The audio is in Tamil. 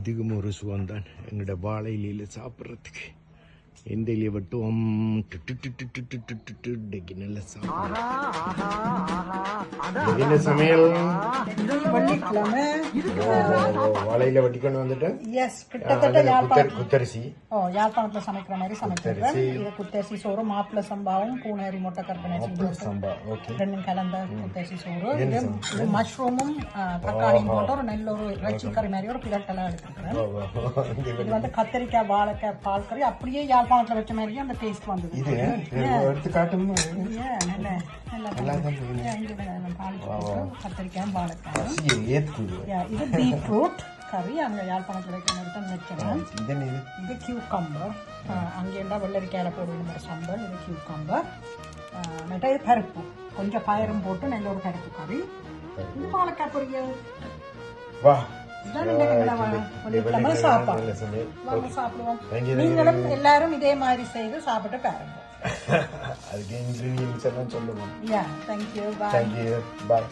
அதிகம் ஒரு சுகம் தான் எங்களோட வாழை இலையில சாப்பிட்றதுக்கு. எந்த இலையை வெட்டுவோம் நல்ல சாப்பிட சமையல் வாழையில வெட்டிக்கொண்டு வந்துட்டேன். குத்தரிசி யாழ்ப்பாணத்துல சமைக்கிற மாதிரி சமைக்கிறேன். இது குத்தரிசி சோறு, மாப்பிள சம்பாவும் பூனேரி முட்டை கற்பனை ரெண்டும் கலந்த குத்தரிசி சோறு. இது மஷ்ரூமும் தக்காளியும் போட்டு ஒரு நல்ல ஒரு இறைச்சி கறி மாதிரி ஒரு பிரட்டெல்லாம் எடுத்துக்கிறேன். இது வந்து கத்திரிக்காய் வாழைக்காய் பால் கறி அப்படியே யாழ்ப்பாணத்துல வச்ச மாதிரியே அந்த டேஸ்ட் வந்தது. கத்திரிக்காய் வாழைக்காய். இது பீட்ரூட் கறி அங்க யாழ்ப்பாணத்துல வைக்கிற மாதிரி தான் வைக்கிறேன். இது கியூக்கம்பர், அங்கேண்டா வெள்ளரிக்காயில போடுற சம்பல். இது கியூக்கம்பர். இது பருப்பு, கொஞ்சம் பயரும் போட்டு நல்ல ஒரு பருப்பு கறி. இது வாழைக்காய் பொரியல். சாப்பிடுவோம். நீங்களும் எல்லாரும் இதே மாதிரி செய்து சாப்பிட்டு பாருங்க. அதுக்கு இன்கிரீடியன்ட்ஸ் எல்லாம் சொல்லுவோம். Yeah, thank you. Bye. Thank you. Bye.